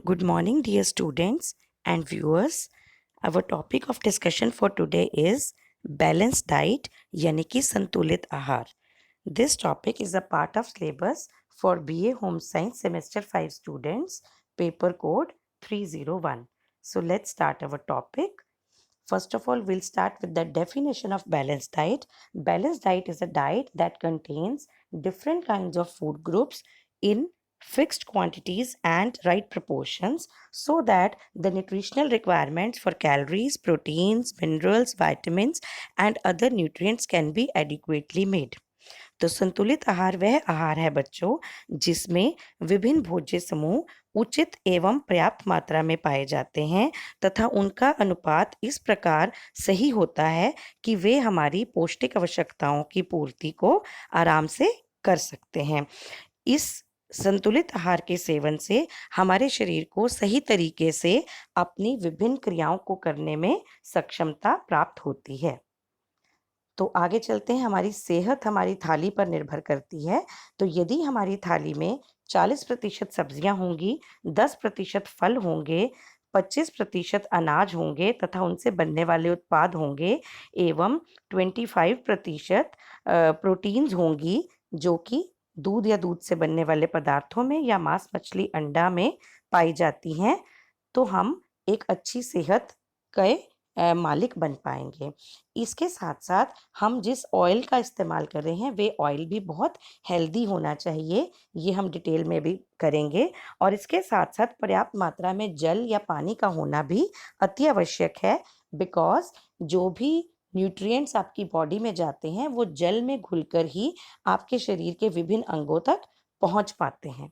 Good morning, dear students and viewers. Our topic of discussion for today is balanced diet यानी कि संतुलित आहार. This topic is a part of syllabus for BA Home Science Semester 5 students, paper code 301. So let's start our topic. First of all, we'll start with the definition of balanced diet. Balanced diet is a diet that contains different kinds of food groups in fixed quantities and right proportions so that the nutritional requirements for calories, proteins, minerals, vitamins, and other nutrients can be adequately made. तो संतुलित आहार वह आहार है बच्चों जिसमें विभिन्न भोज्य समूह उचित एवं पर्याप्त मात्रा में पाए जाते हैं तथा उनका अनुपात इस प्रकार सही होता है कि वे हमारी पौष्टिक आवश्यकताओं की पूर्ति को आराम से कर सकते हैं। इस संतुलित आहार के सेवन से हमारे शरीर को सही तरीके से अपनी विभिन्न क्रियाओं को करने में सक्षमता प्राप्त होती है। तो आगे चलते हैं। हमारी सेहत हमारी थाली पर निर्भर करती है। तो यदि हमारी थाली में 40% सब्जियां होंगी, 10% फल होंगे, 25% अनाज होंगे तथा उनसे बनने वाले उत्पाद होंगे एवं 25% प्रोटीन्स होंगी जो कि दूध या दूध से बनने वाले पदार्थों में या मांस, मछली, अंडा में पाई जाती हैं, तो हम एक अच्छी सेहत के मालिक बन पाएंगे। इसके साथ साथ हम जिस ऑयल का इस्तेमाल कर रहे हैं वे ऑयल भी बहुत हेल्दी होना चाहिए, ये हम डिटेल में भी करेंगे। और इसके साथ साथ पर्याप्त मात्रा में जल या पानी का होना भी अति आवश्यक है, बिकॉज जो भी न्यूट्रिएंट्स आपकी बॉडी में जाते हैं वो जल में घुलकर ही आपके शरीर के विभिन्न अंगों तक पहुंच पाते हैं।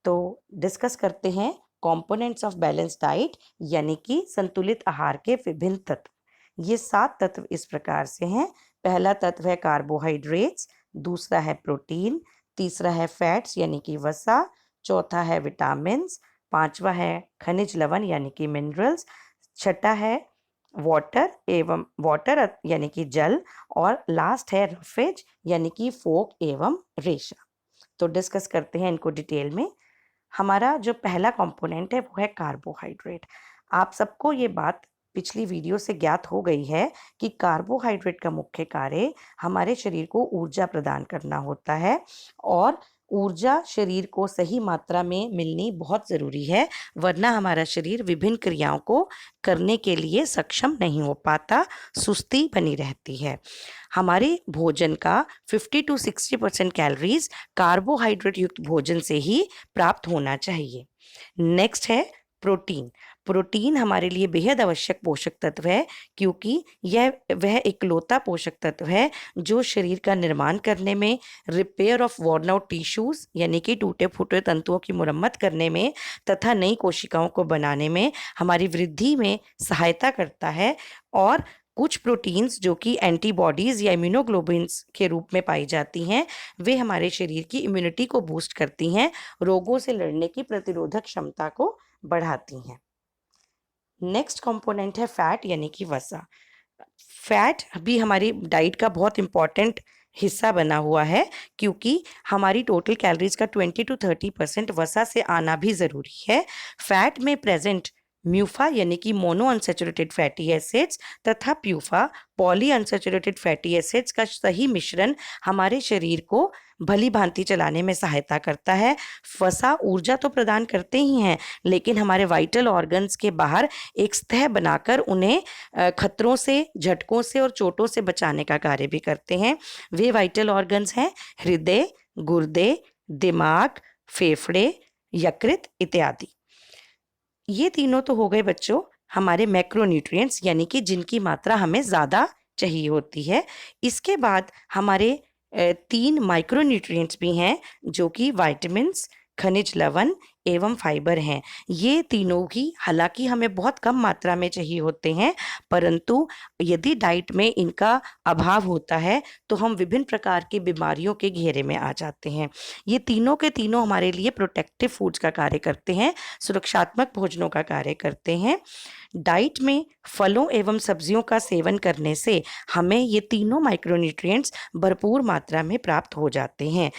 तो डिस्कस करते हैं कंपोनेंट्स ऑफ बैलेंस डाइट यानी कि संतुलित आहार के विभिन्न तत्व। ये 7 तत्व इस प्रकार से हैं। पहला तत्व है कार्बोहाइड्रेट्स, दूसरा है प्रोटीन, तीसरा है फैट्स यानी कि वसा, चौथा है विटामिन्स, पांचवा है खनिज लवण यानी कि मिनरल्स, छठा है वाटर यानी कि जल, और लास्ट है रफेज यानी कि फोक एवं रेशा। तो डिस्कस करते हैं इनको डिटेल में। हमारा जो पहला कंपोनेंट है वो है कार्बोहाइड्रेट। आप सबको ये बात पिछली वीडियो से ज्ञात हो गई है कि कार्बोहाइड्रेट का मुख्य कार्य हमारे शरीर को ऊर्जा प्रदान करना होता है और ऊर्जा शरीर को सही मात्रा में मिलनी बहुत ज़रूरी है, वरना हमारा शरीर विभिन्न क्रियाओं को करने के लिए सक्षम नहीं हो पाता, सुस्ती बनी रहती है। हमारे भोजन का 50 to 60% कैलोरीज कार्बोहाइड्रेट युक्त भोजन से ही प्राप्त होना चाहिए। नेक्स्ट है प्रोटीन। प्रोटीन हमारे लिए बेहद आवश्यक पोषक तत्व है क्योंकि वह इकलौता पोषक तत्व है जो शरीर का निर्माण करने में, repair of worn out tissues यानी कि टूटे फूटे तंतुओं की मुरम्मत करने में तथा नई कोशिकाओं को बनाने में, हमारी वृद्धि में सहायता करता है। और कुछ प्रोटीन्स जो कि एंटीबॉडीज़ या इम्यूनोग्लोबिन्स के रूप में पाई जाती हैं, वे हमारे शरीर की इम्यूनिटी को बूस्ट करती हैं, रोगों से लड़ने की प्रतिरोधक क्षमता को बढ़ाती हैं। नेक्स्ट कंपोनेंट है फैट यानी कि वसा। फैट भी हमारी डाइट का बहुत इंपॉर्टेंट हिस्सा बना हुआ है क्योंकि हमारी टोटल कैलोरीज का 20 to 30% वसा से आना भी ज़रूरी है। फैट में प्रेजेंट म्यूफा यानी कि मोनो अनसेचुरेटेड फैटी एसिड्स तथा PUFA poly unsaturated fatty acids का सही मिश्रण हमारे शरीर को भली भांति चलाने में सहायता करता है। वसा ऊर्जा तो प्रदान करते ही हैं, लेकिन हमारे वाइटल ऑर्गन्स के बाहर एक सतह बनाकर उन्हें खतरों से, झटकों से और चोटों से बचाने का कार्य भी करते हैं। वे वाइटल ऑर्गन्स हैं हृदय, गुर्दे, दिमाग, फेफड़े, यकृत इत्यादि। ये तीनों तो हो गए बच्चों हमारे मैक्रोन्यूट्रिएंट्स यानी कि जिनकी मात्रा हमें ज़्यादा चाहिए होती है। इसके बाद हमारे 3 माइक्रोन्यूट्रिएंट्स भी हैं जो कि विटामिन्स, खनिज लवण एवं फाइबर हैं। ये तीनों ही हालांकि हमें बहुत कम मात्रा में चाहिए होते हैं, परंतु यदि डाइट में इनका अभाव होता है तो हम विभिन्न प्रकार की बीमारियों के घेरे में आ जाते हैं। ये तीनों के तीनों हमारे लिए प्रोटेक्टिव फूड्स का कार्य करते हैं, सुरक्षात्मक भोजनों का कार्य करते हैं। डाइट में फलों एवं सब्जियों का सेवन करने से हमें ये तीनों माइक्रोन्यूट्रिएंट्स भरपूर मात्रा में प्राप्त हो जाते हैं।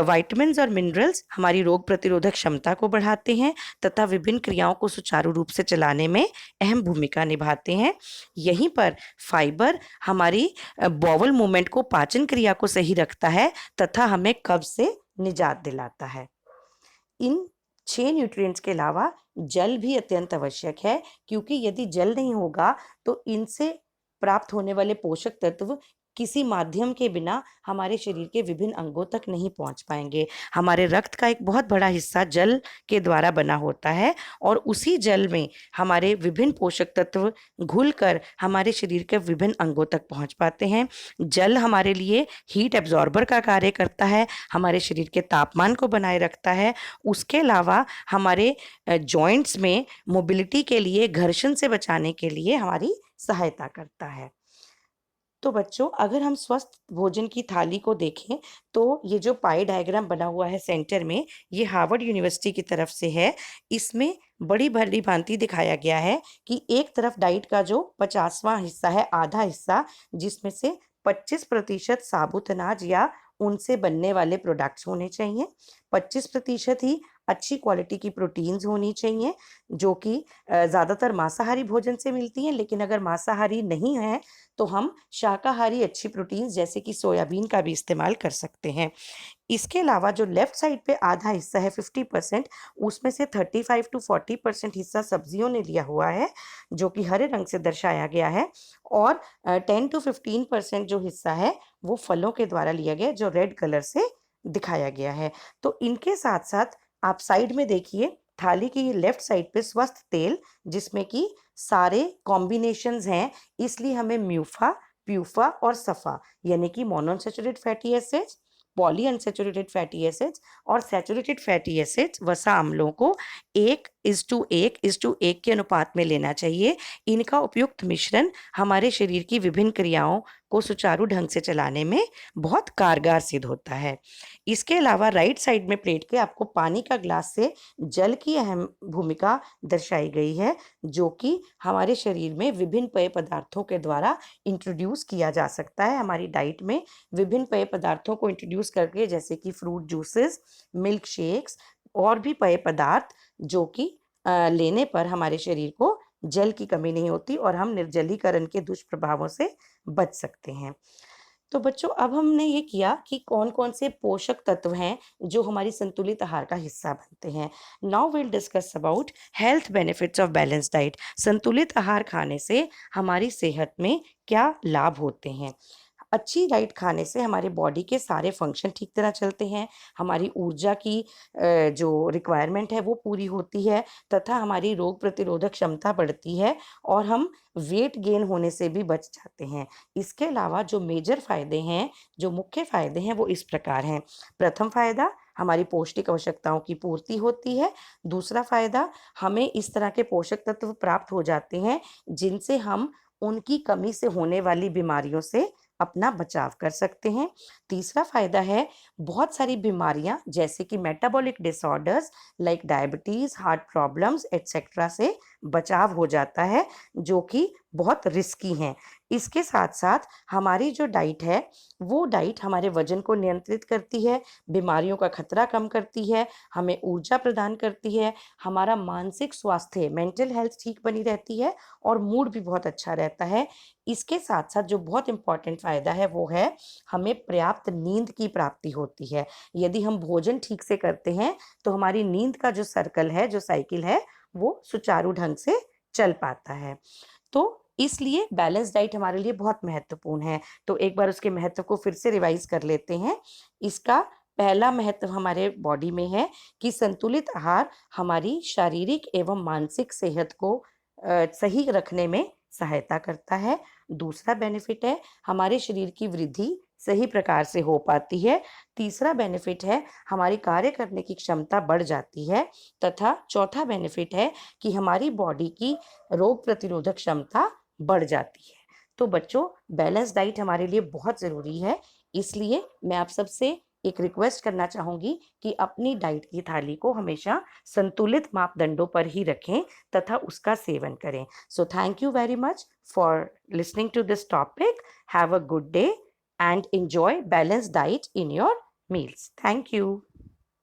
विटामिन्स और मिनरल्स हमारी रोग प्रतिरोधक क्षमता को बढ़ाते हैं तथा विभिन्न क्रियाओं को सुचारू रूप से चलाने में अहम भूमिका निभाते हैं। यहीं पर फाइबर हमारी बॉवल मूवमेंट को, पाचन क्रिया को सही रखता है तथा हमें कब्ज से निजात दिलाता है। इन 6 न्यूट्रिएंट्स के अलावा जल भी अत्यंत आवश्यक है, क्योंकि यदि जल नहीं होगा तो इनसे प्राप्त होने वाले पोषक तत्व किसी माध्यम के बिना हमारे शरीर के विभिन्न अंगों तक नहीं पहुंच पाएंगे। हमारे रक्त का एक बहुत बड़ा हिस्सा जल के द्वारा बना होता है और उसी जल में हमारे विभिन्न पोषक तत्व घुलकर हमारे शरीर के विभिन्न अंगों तक पहुंच पाते हैं। जल हमारे लिए हीट एब्जॉर्बर का कार्य करता है, हमारे शरीर के तापमान को बनाए रखता है। उसके अलावा हमारे जॉइंट्स में मोबिलिटी के लिए, घर्षण से बचाने के लिए हमारी सहायता करता है। तो बच्चों, अगर हम स्वस्थ भोजन की थाली को देखें तो ये जो पाई डायग्राम बना हुआ है सेंटर में, ये हार्वर्ड यूनिवर्सिटी की तरफ से है। इसमें बड़ी भली भांति दिखाया गया है कि एक तरफ डाइट का जो 50वां हिस्सा है, आधा हिस्सा, जिसमें से 25% साबुत अनाज या उनसे बनने वाले प्रोडक्ट्स होने चाहिए, 25% ही अच्छी क्वालिटी की प्रोटीन्स होनी चाहिए, जो कि ज़्यादातर मांसाहारी भोजन से मिलती हैं। लेकिन अगर मांसाहारी नहीं है तो हम शाकाहारी अच्छी प्रोटीन्स जैसे कि सोयाबीन का भी इस्तेमाल कर सकते हैं। इसके अलावा जो लेफ्ट साइड पे आधा हिस्सा है 50%, उसमें से 35 to 40% हिस्सा सब्जियों ने लिया हुआ है, जो कि हरे रंग से दर्शाया गया है, और 10 to 15% जो हिस्सा है वो फलों के द्वारा लिया गया है, जो रेड कलर से दिखाया गया है। तो इनके साथ साथ आप साइड में देखिए, थाली की लेफ्ट साइड पे स्वस्थ तेल, जिसमें कि सारे कॉम्बिनेशंस हैं, इसलिए हमें म्यूफा, प्यूफा और सफा यानी कि monounsaturated fatty acids, poly unsaturated fatty acids और सैचुरेटेड फैटी एसिड्स, वसा अम्लों को 1:1:1 के अनुपात में लेना चाहिए। इनका उपयुक्त मिश्रण हमारे शरीर की विभिन्न क्रियाओं को सुचारू ढंग से चलाने में बहुत कारगर सिद्ध होता है। इसके अलावा राइट साइड में प्लेट के आपको पानी का ग्लास से जल की अहम भूमिका दर्शाई गई है, जो कि हमारे शरीर में विभिन्न पेय पदार्थों के द्वारा इंट्रोड्यूस किया जा सकता है। हमारी डाइट में विभिन्न पेय पदार्थों को इंट्रोड्यूस करके, जैसे कि फ्रूट जूसेस, मिल्क शेक्स और भी पेय पदार्थ, जो कि लेने पर हमारे शरीर को जल की कमी नहीं होती और हम निर्जलीकरण के दुष्प्रभावों से बच सकते हैं। तो बच्चों, अब हमने ये किया कि कौन-कौन से पोषक तत्व हैं जो हमारी संतुलित आहार का हिस्सा बनते हैं। Now will discuss about health benefits of balance diet. संतुलित आहार खाने से हमारी सेहत में क्या लाभ होते हैं। अच्छी डाइट खाने से हमारे बॉडी के सारे फंक्शन ठीक तरह चलते हैं, हमारी ऊर्जा की जो रिक्वायरमेंट है वो पूरी होती है तथा हमारी रोग प्रतिरोधक क्षमता बढ़ती है और हम वेट गेन होने से भी बच जाते हैं। इसके अलावा जो मेजर फ़ायदे हैं, जो मुख्य फ़ायदे हैं, वो इस प्रकार हैं। प्रथम फ़ायदा, हमारी पौष्टिक आवश्यकताओं की पूर्ति होती है। दूसरा फ़ायदा, हमें इस तरह के पोषक तत्व प्राप्त हो जाते हैं जिनसे हम उनकी कमी से होने वाली बीमारियों से अपना बचाव कर सकते हैं। तीसरा फ़ायदा है, बहुत सारी बीमारियां जैसे कि metabolic disorders like diabetes, heart problems etcetera से बचाव हो जाता है, जो कि बहुत रिस्की हैं। इसके साथ साथ हमारी जो डाइट है, वो डाइट हमारे वजन को नियंत्रित करती है, बीमारियों का खतरा कम करती है, हमें ऊर्जा प्रदान करती है, हमारा मानसिक स्वास्थ्य, मेंटल हेल्थ ठीक बनी रहती है और मूड भी बहुत अच्छा रहता है। इसके साथ साथ जो बहुत इम्पॉर्टेंट फ़ायदा है वो है, हमें पर्याप्त नींद की प्राप्ति होती है। यदि हम भोजन ठीक से करते हैं तो हमारी नींद का जो सर्कल है, जो साइकिल है, वो सुचारू ढंग से चल पाता है। तो इसलिए बैलेंस डाइट हमारे लिए बहुत महत्वपूर्ण है। तो एक बार उसके महत्व को फिर से रिवाइज कर लेते हैं। इसका पहला महत्व हमारे बॉडी में है कि संतुलित आहार हमारी शारीरिक एवं मानसिक सेहत को सही रखने में सहायता करता है। दूसरा बेनिफिट है, हमारे शरीर की वृद्धि सही प्रकार से हो पाती है। तीसरा बेनिफिट है, हमारी कार्य करने की क्षमता बढ़ जाती है तथा चौथा बेनिफिट है कि हमारी बॉडी की रोग प्रतिरोधक क्षमता बढ़ जाती है। तो बच्चों, बैलेंस डाइट हमारे लिए बहुत ज़रूरी है। इसलिए मैं आप सबसे एक रिक्वेस्ट करना चाहूँगी कि अपनी डाइट की थाली को हमेशा संतुलित मापदंडों पर ही रखें तथा उसका सेवन करें। So thank you very much for listening to this topic. Have a good day and enjoy balanced diet in your meals. Thank you.